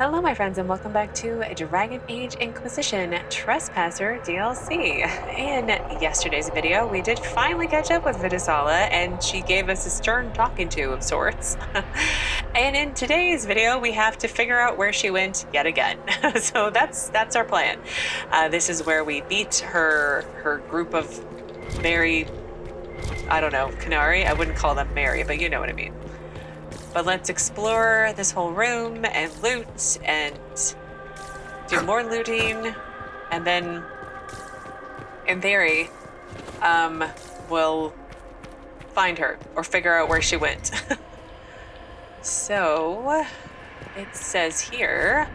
Hello my friends and welcome back to Dragon Age Inquisition Trespasser DLC. In yesterday's video, we did finally catch up with Viddasala and she gave us a stern talking to of sorts. And in today's video, we have to figure out where she went yet again. So that's our plan. This is where we beat her group of merry, I don't know, qunari. I wouldn't call them merry, but you know what I mean. But let's explore this whole room and loot and do more looting. And then, in theory, we'll find her or figure out where she went. So, it says here,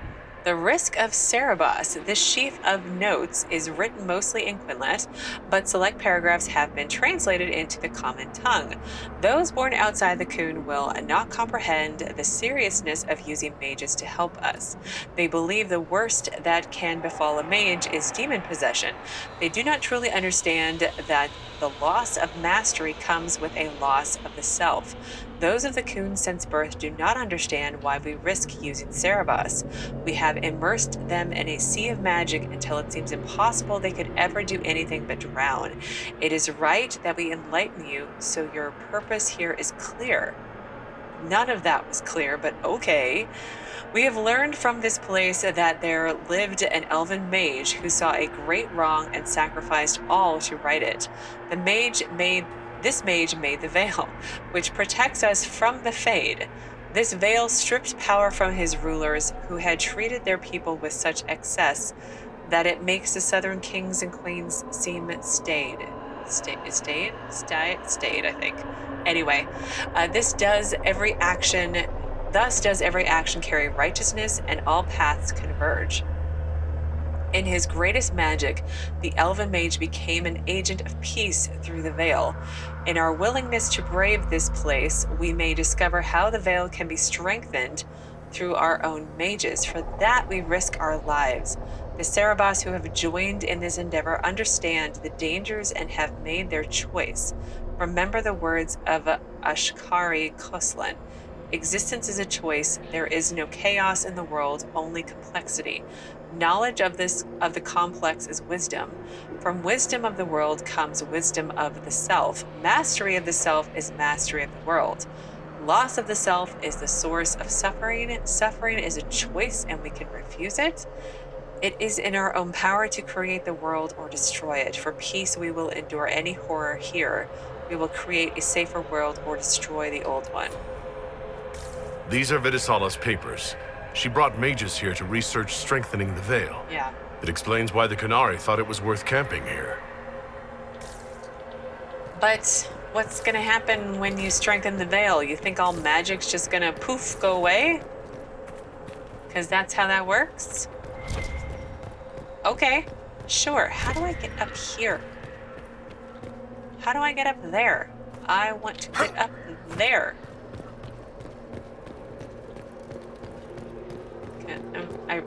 the Risk of Saarebas. This sheaf of notes is written mostly in Quinlet, but select paragraphs have been translated into the common tongue. Those born outside the Qun will not comprehend the seriousness of using mages to help us. They believe the worst that can befall a mage is demon possession. They do not truly understand that the loss of mastery comes with a loss of the self. Those of the Qun since birth do not understand why we risk using Saarebas. We have immersed them in a sea of magic until it seems impossible they could ever do anything but drown. It is right that we enlighten you so your purpose here is clear. None of that was clear, but okay. We have learned from this place that there lived an elven mage who saw a great wrong and sacrificed all to right it. This mage made the veil, which protects us from the Fade. This veil stripped power from his rulers, who had treated their people with such excess that it makes the southern kings and queens seem staid, I think. Anyway, thus does every action carry righteousness, and all paths converge. In his greatest magic, the elven mage became an agent of peace through the veil. In our willingness to brave this place, we may discover how the veil can be strengthened through our own mages. For that, we risk our lives. The Saarebas who have joined in this endeavor understand the dangers and have made their choice. Remember the words of Ashkari Koslan. Existence is a choice. There is no chaos in the world, only complexity. Knowledge of the complex is wisdom. From wisdom of the world comes wisdom of the self. Mastery of the self is mastery of the world. Loss of the self is the source of suffering. Suffering is a choice and we can refuse it. It is in our own power to create the world or destroy it. For peace we will endure any horror here. We will create a safer world or destroy the old one. These are Viddasala's papers. She brought mages here to research strengthening the veil. Yeah. It explains why the qunari thought it was worth camping here. But what's gonna happen when you strengthen the veil? You think all magic's just gonna poof, go away? Because that's how that works? Okay, sure. How do I get up here? How do I get up there? I want to get up there.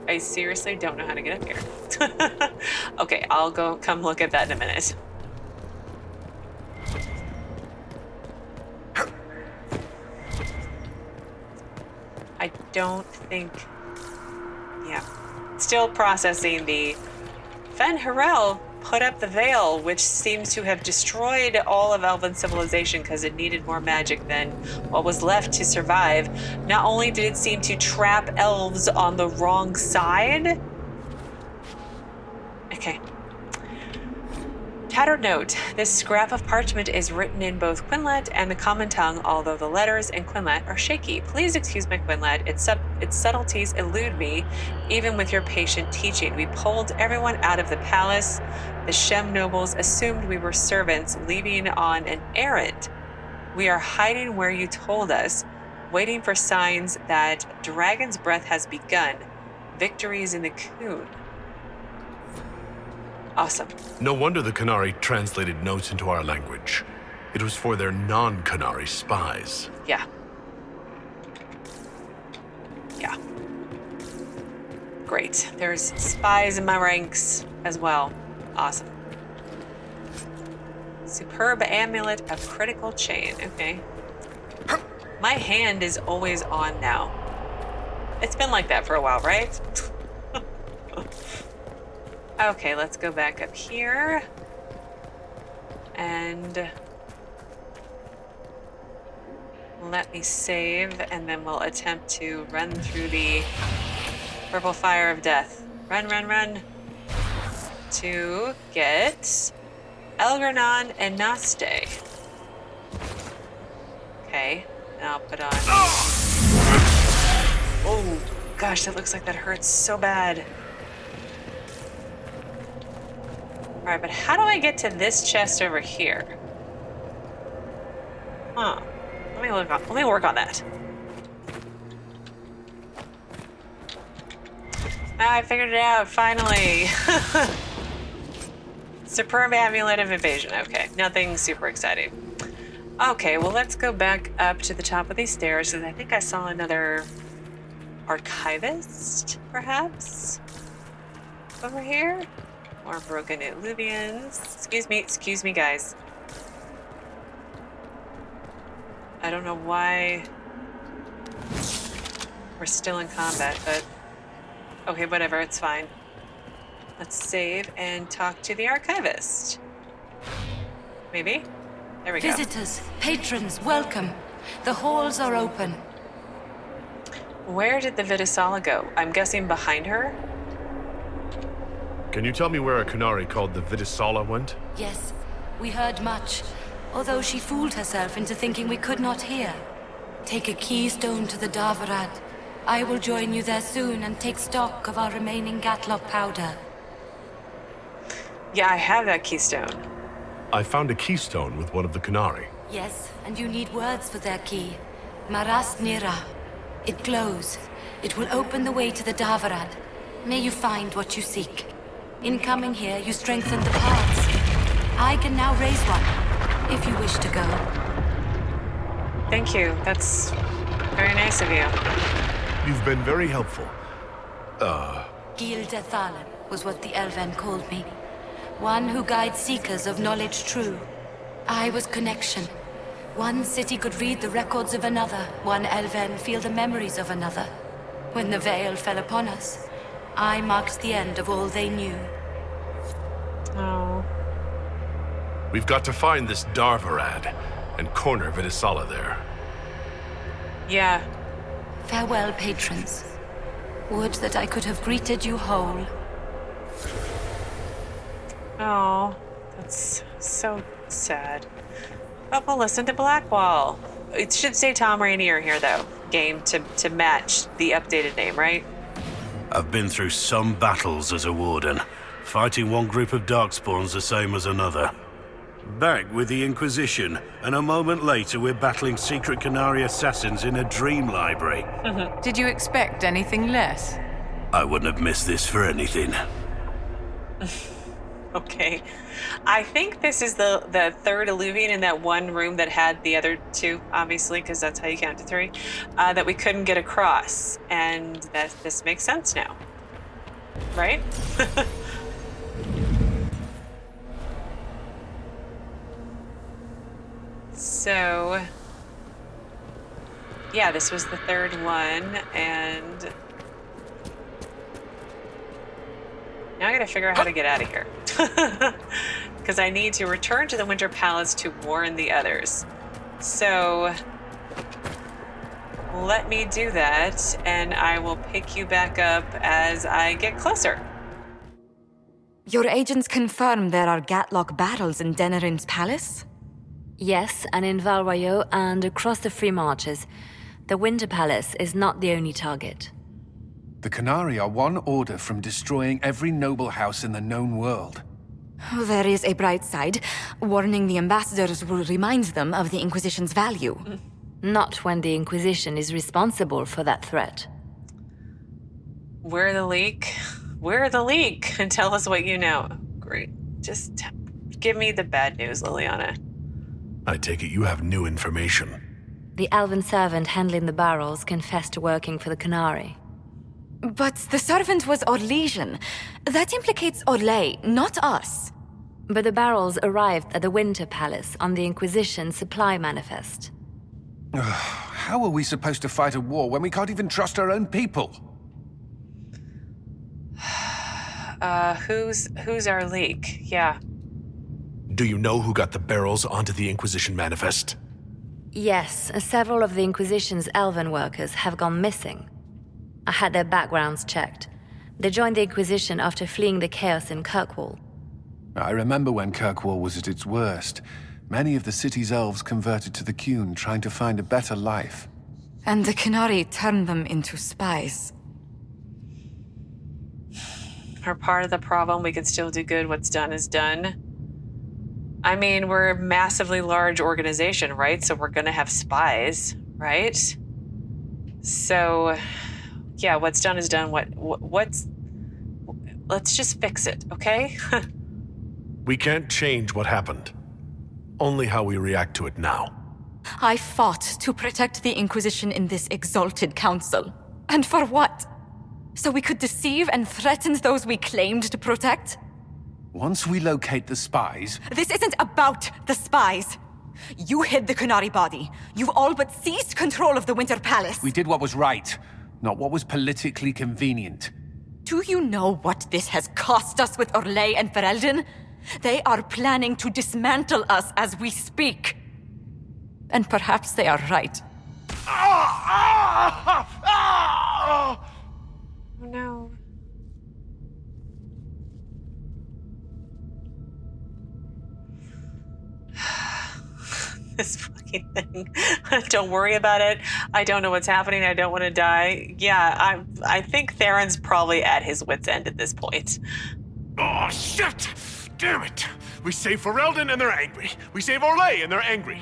I seriously don't know how to get up here. Okay, I'll come look at that in a minute. I don't think... Yeah. Still processing the... Fen Harel put up the veil, which seems to have destroyed all of elven civilization because it needed more magic than what was left to survive. Not only did it seem to trap elves on the wrong side. Okay. Tattered note. This scrap of parchment is written in both Quinlet and the common tongue, although the letters in Quinlet are shaky. Please excuse my Quinlet. Its subtleties elude me, even with your patient teaching. We pulled everyone out of the palace. The Shem nobles assumed we were servants, leaving on an errand. We are hiding where you told us, waiting for signs that Dragon's breath has begun. Victory is in the Qun. Awesome. No wonder the qunari translated notes into our language. It was for their non-qunari spies. Yeah. Yeah. Great. There's spies in my ranks as well. Awesome. Superb amulet of critical chain. Okay. My hand is always on now. It's been like that for a while, right? Okay, let's go back up here. And let me save, and then we'll attempt to run through the purple fire of death. Run, run, run. To get Elgranon and Naste. Okay, and I'll put on... Oh, gosh, that looks like that hurts so bad. All right, but how do I get to this chest over here? Huh. Let me work on that. I figured it out, finally. Superb Amulet of Evasion. Okay, nothing super exciting. Okay, well, let's go back up to the top of these stairs, because I think I saw another Archivist, perhaps? Over here? More broken Illuvians. Excuse me, guys. I don't know why we're still in combat, but okay, whatever, it's fine. Let's save and talk to the Archivist. Maybe? There we go. Visitors, patrons, welcome. The halls are open. Where did the Viddasala go? I'm guessing behind her? Can you tell me where a qunari called the Viddasala went? Yes, we heard much, although she fooled herself into thinking we could not hear. Take a keystone to the Darvarad. I will join you there soon and take stock of our remaining Gatlock powder. Yeah, I have that keystone. I found a keystone with one of the qunari. Yes, and you need words for their key. Maras Nira. It glows. It will open the way to the Darvarad. May you find what you seek. In coming here, you strengthen the paths. I can now raise one, if you wish to go. Thank you. That's very nice of you. You've been very helpful. Gildethalan was what the Elven called me. One who guides seekers of knowledge true. I was connection. One city could read the records of another, one Elven feel the memories of another. When the veil fell upon us, I marked the end of all they knew. Oh. We've got to find this Darvarad and corner Viddasala there. Yeah. Farewell, patrons. Would that I could have greeted you whole. Oh, that's so sad. But we'll listen to Blackwall. It should say Thom Rainier here, though. Game to match the updated name, right? I've been through some battles as a warden, fighting one group of darkspawns the same as another. Back with the Inquisition, and a moment later we're battling secret qunari assassins in a dream library. Did you expect anything less? I wouldn't have missed this for anything. Okay. I think this is the third Illuvian in that one room that had the other two, obviously, because that's how you count to three, that we couldn't get across. And this makes sense now. Right? So, yeah, this was the third one, and now I gotta figure out how to get out of here. Because I need to return to the Winter Palace to warn the others. So, let me do that, and I will pick you back up as I get closer. Your agents confirm there are Gatlock battles in Denerim's palace? Yes, and in Valrayo and across the Free Marches. The Winter Palace is not the only target. The qunari are one order from destroying every noble house in the known world. There is a bright side. Warning the ambassadors will remind them of the Inquisition's value. Not when the Inquisition is responsible for that threat. We're the leak. We're the leak. And tell us what you know. Great. Just give me the bad news, Leliana. I take it you have new information. The elven servant handling the barrels confessed to working for the qunari. But the servant was Orlesian. That implicates Orlais, not us. But the barrels arrived at the Winter Palace on the Inquisition supply manifest. How are we supposed to fight a war when we can't even trust our own people? Who's our leak? Yeah. Do you know who got the barrels onto the Inquisition manifest? Yes, several of the Inquisition's elven workers have gone missing. I had their backgrounds checked. They joined the Inquisition after fleeing the chaos in Kirkwall. I remember when Kirkwall was at its worst. Many of the city's elves converted to the Qun, trying to find a better life. And the qunari turned them into spies. We're part of the problem. We can still do good. What's done is done. I mean, we're a massively large organization, right? So we're going to have spies, right? So, yeah, what's done is done. Let's just fix it, okay? We can't change what happened. Only how we react to it now. I fought to protect the Inquisition in this exalted council. And for what? So we could deceive and threaten those we claimed to protect? Once we locate the spies... This isn't about the spies. You hid the qunari body. You've all but seized control of the Winter Palace. We did what was right, not what was politically convenient. Do you know what this has cost us with Orlais and Ferelden? They are planning to dismantle us as we speak. And perhaps they are right. Oh, no. This fucking thing. Don't worry about it. I don't know what's happening. I don't want to die. Yeah, I think Theron's probably at his wit's end at this point. Oh, shit! Damn it! We save Ferelden and they're angry. We save Orlais and they're angry.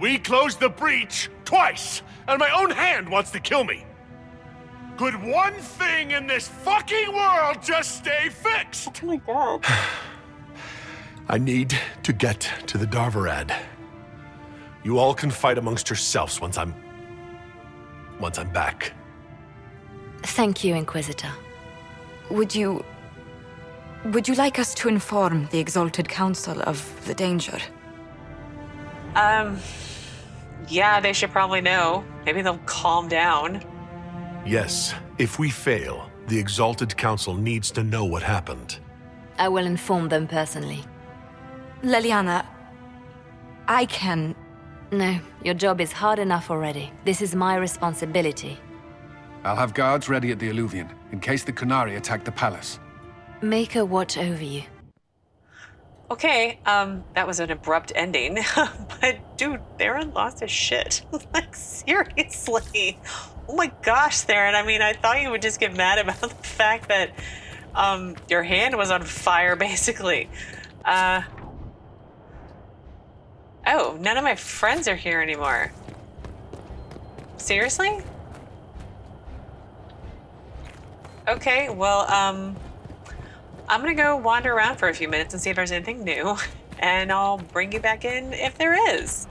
We closed the breach twice, and my own hand wants to kill me. Could one thing in this fucking world just stay fixed? Oh my god. I need to get to the Darvarad. You all can fight amongst yourselves once I'm back. Thank you, Inquisitor. Would you like us to inform the Exalted Council of the danger? Yeah, they should probably know. Maybe they'll calm down. Yes, if we fail, the Exalted Council needs to know what happened. I will inform them personally. Leliana, I can... No, your job is hard enough already. This is my responsibility. I'll have guards ready at the Alluvion, in case the qunari attack the palace. Make a watch over you. Okay, that was an abrupt ending. But dude, Theron lost his shit. Like, seriously. Oh my gosh, Theron. I mean, I thought you would just get mad about the fact that your hand was on fire, basically. Oh, none of my friends are here anymore. Seriously? Okay, well, I'm gonna go wander around for a few minutes and see if there's anything new, and I'll bring you back in if there is.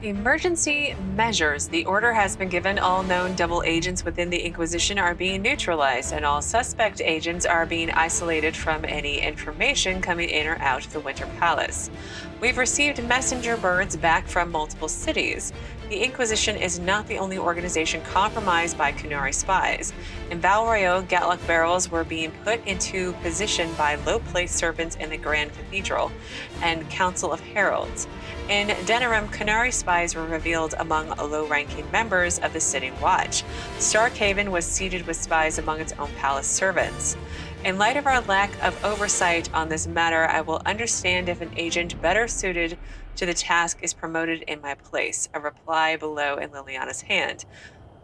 Emergency measures. The order has been given. All known double agents within the Inquisition are being neutralized, and all suspect agents are being isolated from any information coming in or out of the Winter Palace. We've received messenger birds back from multiple cities. The Inquisition is not the only organization compromised by qunari spies. In Valrayo, Gatlock barrels were being put into position by low-placed servants in the Grand Cathedral and Council of Heralds. In Denerim, qunari spies were revealed among low-ranking members of the Sitting Watch. Starkhaven was seeded with spies among its own palace servants. In light of our lack of oversight on this matter, I will understand if an agent better suited to the task is promoted in my place. A reply below in Leliana's hand.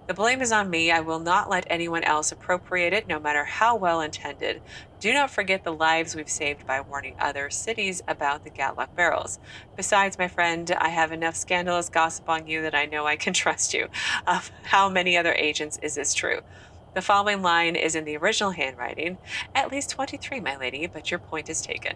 The blame is on me. I will not let anyone else appropriate it, no matter how well intended. Do not forget the lives we've saved by warning other cities about the Gatlock barrels. Besides, my friend, I have enough scandalous gossip on you that I know I can trust you. Of how many other agents is this true? The following line is in the original handwriting. At least 23, my lady, but your point is taken.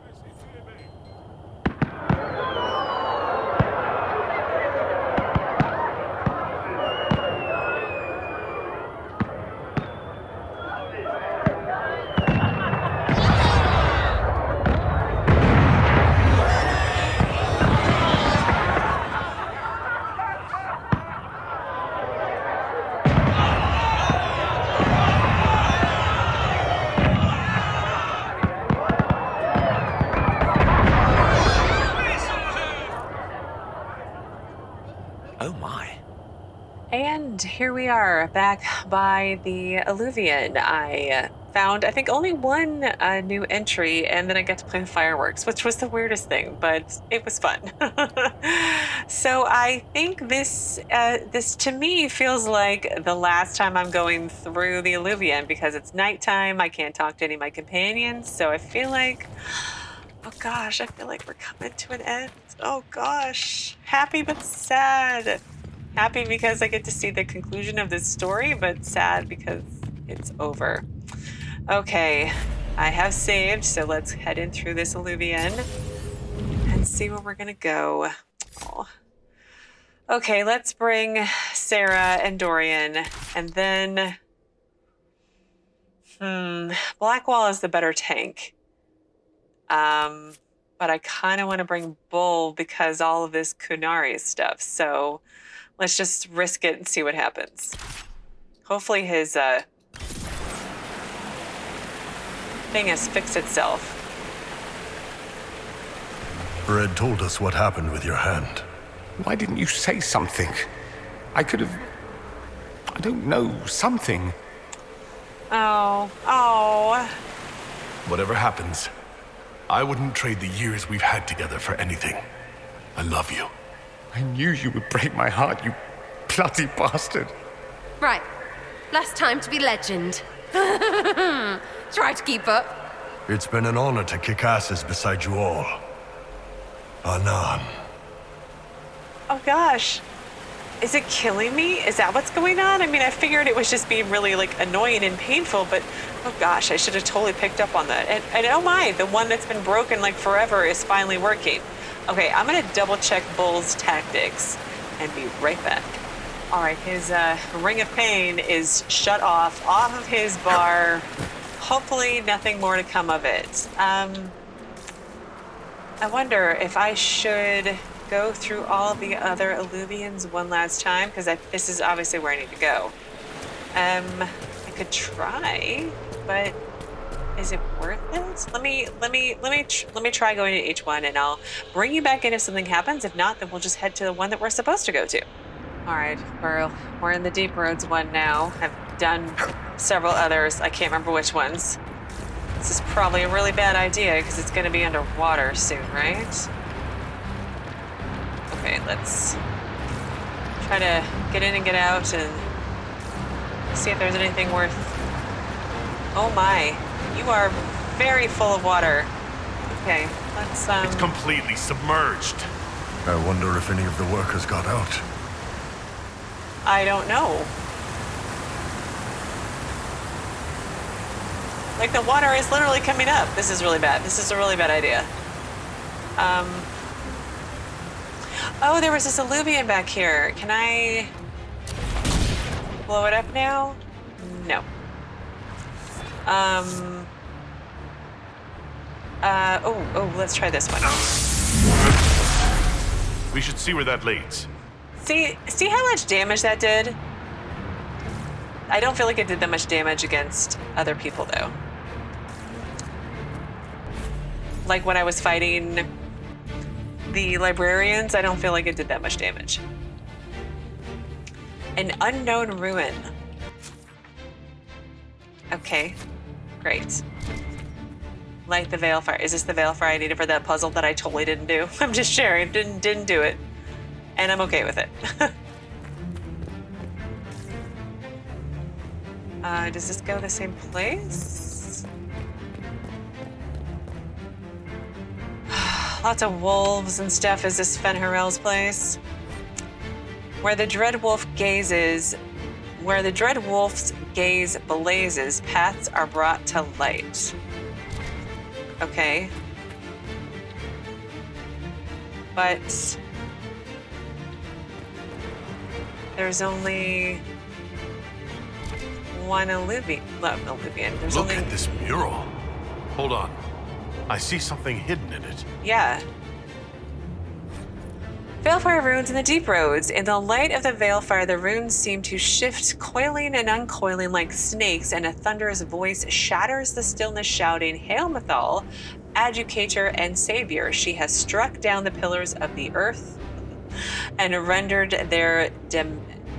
And here we are back by the Alluvion. I found, I think, only one new entry, and then I got to play the fireworks, which was the weirdest thing, but it was fun. So I think this to me feels like the last time I'm going through the Alluvion because it's nighttime. I can't talk to any of my companions, so I feel like, oh gosh, I feel like we're coming to an end. Oh gosh, happy but sad. Happy because I get to see the conclusion of this story, but sad because it's over. Okay, I have saved, so let's head in through this Alluvion and see where we're gonna go. Oh. Okay, let's bring Sera and Dorian, and then... Blackwall is the better tank. But I kind of want to bring Bull because all of this qunari stuff, so... Let's just risk it and see what happens. Hopefully his thing has fixed itself. Red told us what happened with your hand. Why didn't you say something? I could have... I don't know, something. Oh. Whatever happens, I wouldn't trade the years we've had together for anything. I love you. I knew you would break my heart, you bloody bastard. Right. Last time to be legend. Try to keep up. It's been an honor to kick asses beside you all. Anan. Oh gosh. Is it killing me? Is that what's going on? I mean, I figured it was just being really annoying and painful, but oh gosh, I should have totally picked up on that. And oh my, the one that's been broken forever is finally working. Okay, I'm gonna double check Bull's tactics and be right back. All right, his Ring of Pain is shut off of his bar. Hopefully nothing more to come of it. I wonder if I should go through all the other Alluvions one last time, because this is obviously where I need to go. I could try, but is it worth it? Let me try going to each one, and I'll bring you back in if something happens. If not, then we'll just head to the one that we're supposed to go to. All right, we're in the Deep Roads one now. I've done several others. I can't remember which ones. This is probably a really bad idea because it's going to be underwater soon, right? Okay, let's try to get in and get out and see if there's anything worth... Oh my, you are very full of water. Okay, let's It's completely submerged. I wonder if any of the workers got out. I don't know. Like, the water is literally coming up. This is really bad. This is a really bad idea. Oh, there was this Alluvion back here. Can I blow it up now? No. Let's try this one. We should see where that leads. See how much damage that did? I don't feel like it did that much damage against other people, though. Like when I was fighting the librarians, I don't feel like it did that much damage. An unknown ruin. Okay, great. Light the Veilfire. Is this the Veilfire I needed for that puzzle that I totally didn't do? I'm just sharing. Didn't do it. And I'm okay with it. Does this go the same place? Lots of wolves and stuff. Is this Fen'Harel's place? Where the dread wolf's gaze blazes, paths are brought to light. Okay. But there's only one Alluvion. There's Look only... at this mural. Hold on. I see something hidden in it. Yeah. Veilfire runes in the Deep Roads. In the light of the Veilfire, the runes seem to shift, coiling and uncoiling like snakes, and a thunderous voice shatters the stillness, shouting, "Hail Mythal, Adjudicator and Savior. She has struck down the pillars of the earth and rendered their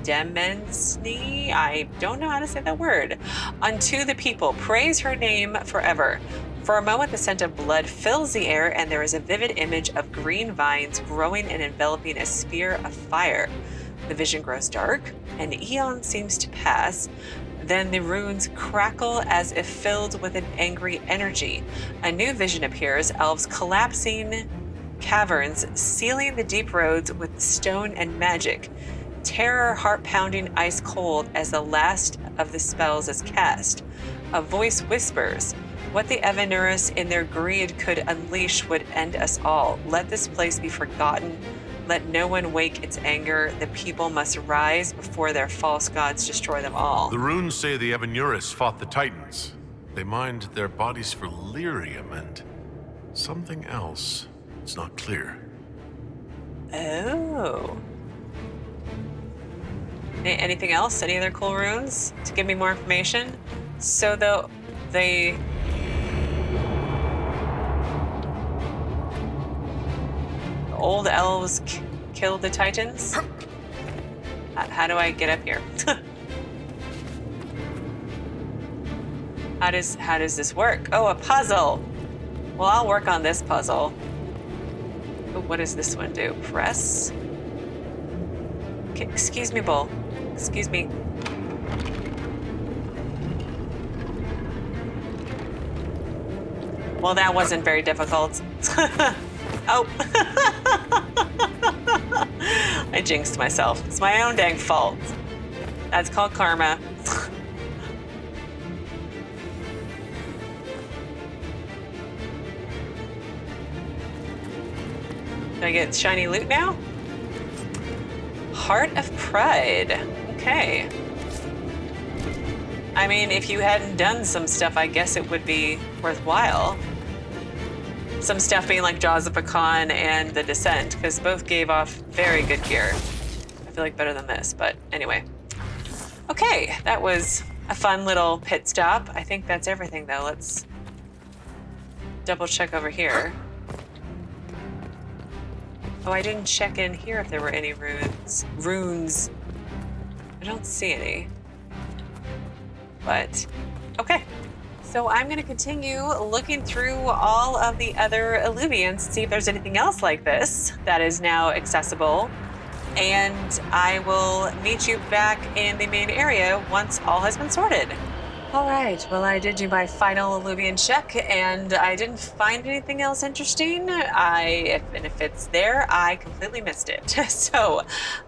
Demensny, I don't know how to say that word, unto the people. Praise her name forever. For a moment, the scent of blood fills the air, and there is a vivid image of green vines growing and enveloping a sphere of fire. The vision grows dark. An eon seems to pass. Then the runes crackle as if filled with an angry energy. A new vision appears, elves collapsing caverns, sealing the deep roads with stone and magic. Terror heart-pounding ice cold as the last of the spells is cast. A voice whispers, what the Evanuris in their greed could unleash would end us all. Let this place be forgotten. Let no one wake its anger. The people must rise before their false gods destroy them all. The runes say the Evanuris fought the Titans. They mined their bodies for lyrium and something else. It's not clear. Oh. Anything else? Any other cool runes to give me more information? So they old elves killed the Titans? How do I get up here? How does this work? Oh, a puzzle. Well, I'll work on this puzzle. Oh, what does this one do? Press? Okay, excuse me, Bull. Excuse me. Well, that wasn't very difficult. Oh. I jinxed myself. It's my own dang fault. That's called karma. Do I get shiny loot now? Heart of Pride. Okay. I mean, if you hadn't done some stuff, I guess it would be worthwhile. Some stuff being like Jaws of Pecan and The Descent, because both gave off very good gear. I feel like better than this, but anyway. Okay, that was a fun little pit stop. I think that's everything, though. Let's double check over here. Oh, I didn't check in here if there were any runes. I don't see any. But, okay. So I'm going to continue looking through all of the other Illuvians to see if there's anything else like this that is now accessible. And I will meet you back in the main area once all has been sorted. All right, well, I did do my final Illuvian check, and I didn't find anything else interesting. If it's there, I completely missed it. So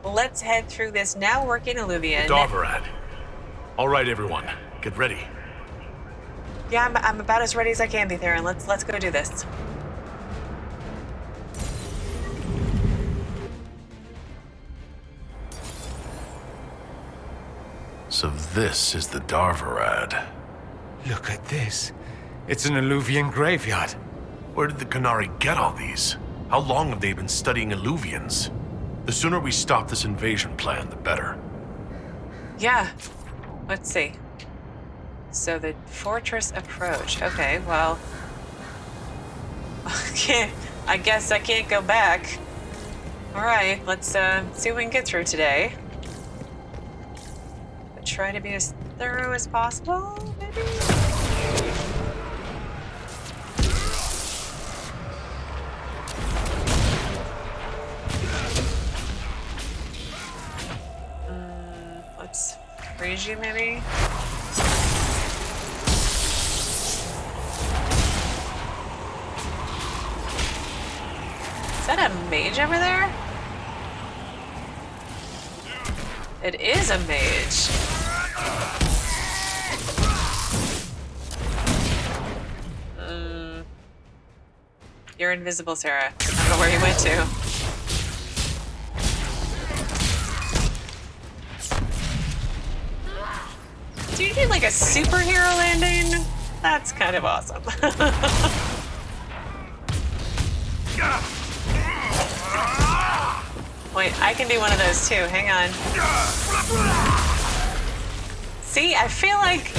let's head through this now working Illuvian. Darvarad. All right, everyone, get ready. Yeah, I'm about as ready as I can be, Theron. Let's go do this. So this is the Darvarad. Look at this. It's an Illuvian graveyard. Where did the qunari get all these? How long have they been studying Illuvians? The sooner we stop this invasion plan, the better. Yeah. Let's see. So the fortress approach. Okay, well, I guess I can't go back. All right, let's see what we can get through today. But try to be as thorough as possible, maybe? Let's freeze you, maybe? Is that a mage over there? It is a mage. You're invisible, Sera. I don't know where you went to. Do you need like a superhero landing? That's kind of awesome. Wait, I can do one of those too. Hang on. See, I feel like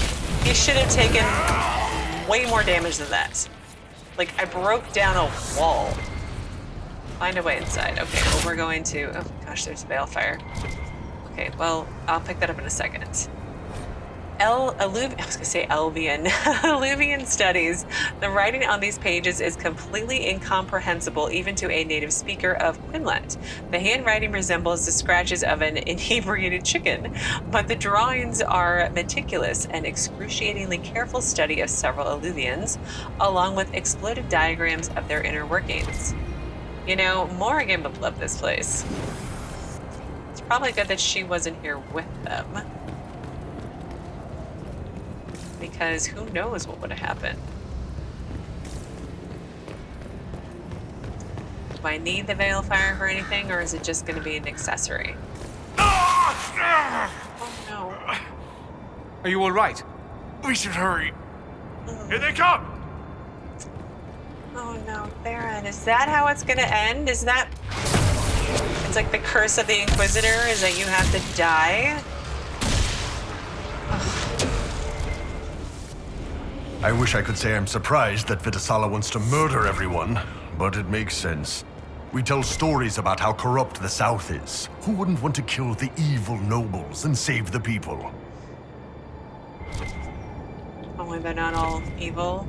you should have taken way more damage than that. Like, I broke down a wall. Find a way inside. Okay, well, we're going to... Oh, gosh, there's Veilfire. Okay, well, I'll pick that up in a second. Elvian. Alluvian studies. The writing on these pages is completely incomprehensible even to a native speaker of Quinlet. The handwriting resembles the scratches of an inebriated chicken, but the drawings are meticulous and excruciatingly careful study of several Alluvians, along with exploded diagrams of their inner workings. You know, Morrigan would love this place. It's probably good that she wasn't here with them, because who knows what would have happened. Do I need the Veilfire for anything, or is it just going to be an accessory? Oh no. Are you all right? We should hurry. Here they come! Oh no, Theron, is that how it's going to end? Is that... It's like the curse of the Inquisitor, is that you have to die? I wish I could say I'm surprised that Viddasala wants to murder everyone, but it makes sense. We tell stories about how corrupt the South is. Who wouldn't want to kill the evil nobles and save the people? Only they're not all evil.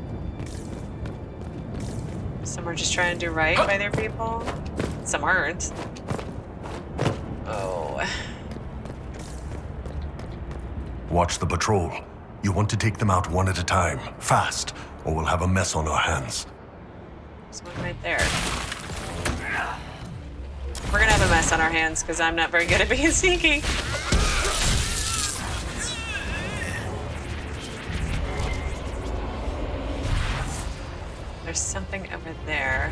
Some are just trying to do right by their people. Some aren't. Oh. Watch the patrol. You want to take them out one at a time, fast, or we'll have a mess on our hands. There's one right there. We're gonna have a mess on our hands because I'm not very good at being sneaky. There's something over there.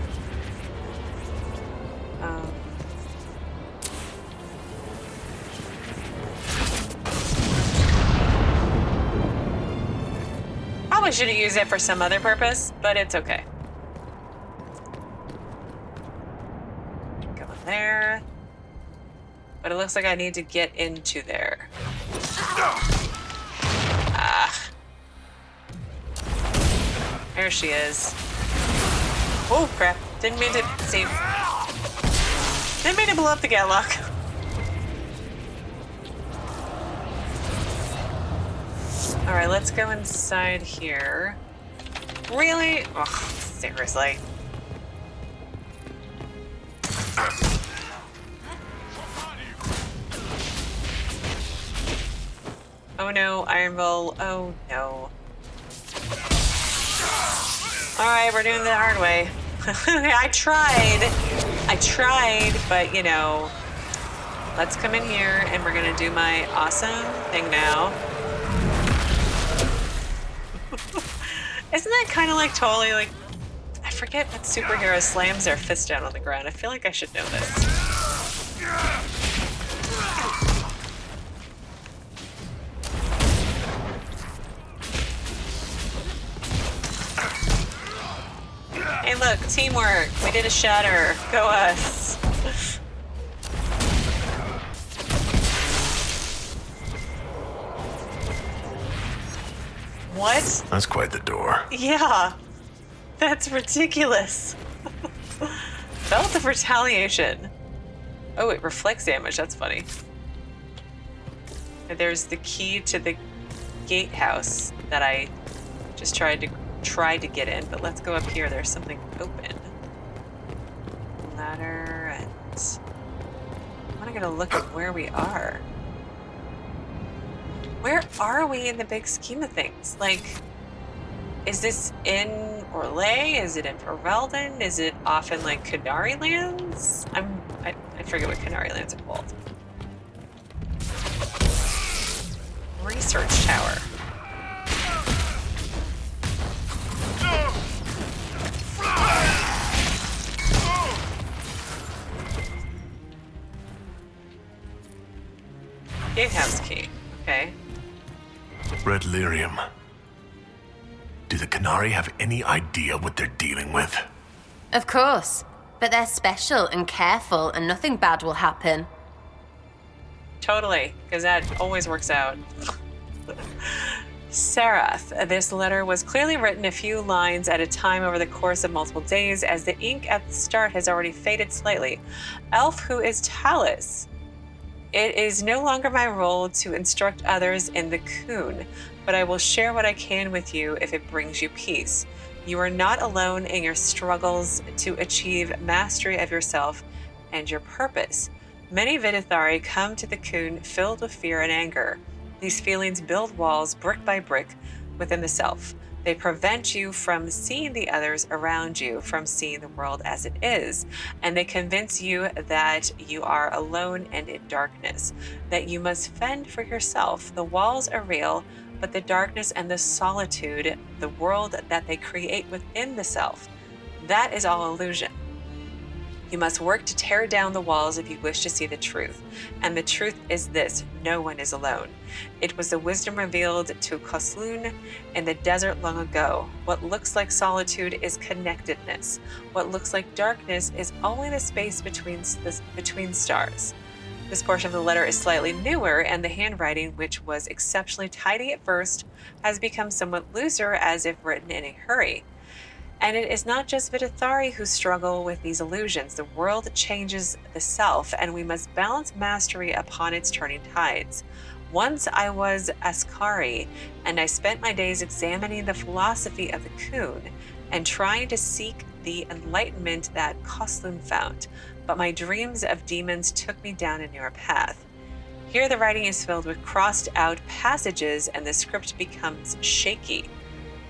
Probably should have used it for some other purpose, but it's okay. Go in there. But it looks like I need to get into there. Ah. There she is. Oh, crap. Didn't mean to save. Didn't mean to blow up the Gatlock. All right, let's go inside here. Really? Oh, seriously. Oh no, Ironville. Oh no. All right, we're doing it the hard way. I tried, but you know, let's come in here and we're gonna do my awesome thing now. Isn't that kind of like totally like, I forget what superhero slams their fist down on the ground. I feel like I should know this. Hey look, teamwork. We did a shatter. Go us. What? That's quite the door. Yeah. That's ridiculous. Belt of retaliation. Oh, it reflects damage. That's funny. And there's the key to the gatehouse that I just tried to get in, but let's go up here. There's something open. Ladder, and I want to get a look at where we are. Where are we in the big scheme of things? Like, is this in Orlais? Is it in Ferelden? Is it off in like Qunari lands? I forget what Qunari lands are called. Research tower. Gatehouse key. Okay. Red lyrium. Do the Qunari have any idea what they're dealing with? Of course. But they're special and careful, and nothing bad will happen. Totally, because that always works out. Saarath. This letter was clearly written a few lines at a time over the course of multiple days, as the ink at the start has already faded slightly. Elf who is Tallis. It is no longer my role to instruct others in the qun, but I will share what I can with you if it brings you peace. You are not alone in your struggles to achieve mastery of yourself and your purpose. Many Viddasala come to the qun filled with fear and anger. These feelings build walls brick by brick within the self. They prevent you from seeing the others around you, from seeing the world as it is, and they convince you that you are alone and in darkness, that you must fend for yourself. The walls are real, but the darkness and the solitude, the world that they create within the self, that is all illusion. You must work to tear down the walls if you wish to see the truth. And the truth is this: no one is alone. It was the wisdom revealed to Cullen in the desert long ago. What looks like solitude is connectedness. What looks like darkness is only the space between stars. This portion of the letter is slightly newer, and the handwriting, which was exceptionally tidy at first, has become somewhat looser, as if written in a hurry. And it is not just Viddasala who struggle with these illusions. The world changes the self, and we must balance mastery upon its turning tides. Once I was Askari, and I spent my days examining the philosophy of the qun and trying to seek the enlightenment that Cullen found. But my dreams of demons took me down a newer path. Here the writing is filled with crossed out passages, and the script becomes shaky.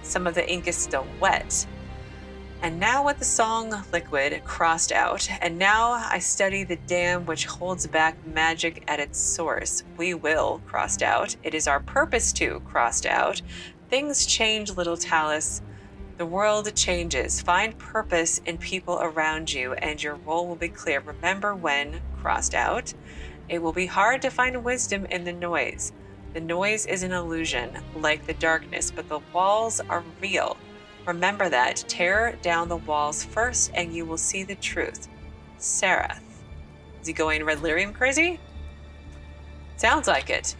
Some of the ink is still wet. And now with the song liquid crossed out, and now I study the dam which holds back magic at its source. We will crossed out. It is our purpose to crossed out. Things change, little Tallis. The world changes. Find purpose in people around you, and your role will be clear. Remember when crossed out. It will be hard to find wisdom in the noise. The noise is an illusion, like the darkness, but the walls are real. Remember that. Tear down the walls first, and you will see the truth. Saarath. Is he going Red Lyrium crazy? Sounds like it.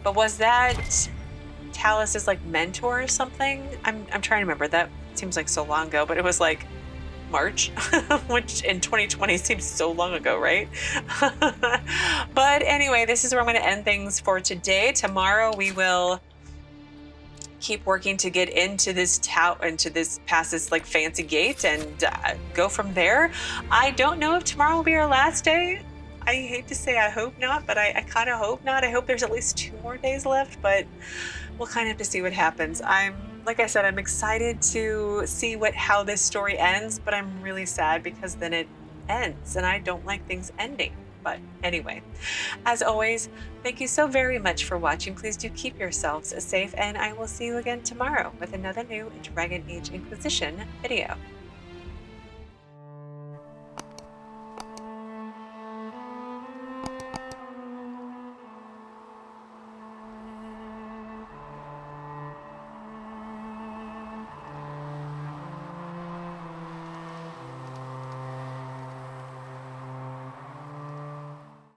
But was that Tallis' like mentor or something? I'm trying to remember. That seems like so long ago, but it was like March, which in 2020 seems so long ago, right? But anyway, this is where I'm going to end things for today. Tomorrow we will keep working to get into this past this like fancy gate, and go from there. I don't know if tomorrow will be our last day. I hate to say I hope not, but I kind of hope not. I hope there's at least 2 more days left, but we'll kind of have to see what happens. Like I said, I'm excited to see how this story ends, but I'm really sad because then it ends, and I don't like things ending. But anyway, as always, thank you so very much for watching. Please do keep yourselves safe, and I will see you again tomorrow with another new Dragon Age Inquisition video.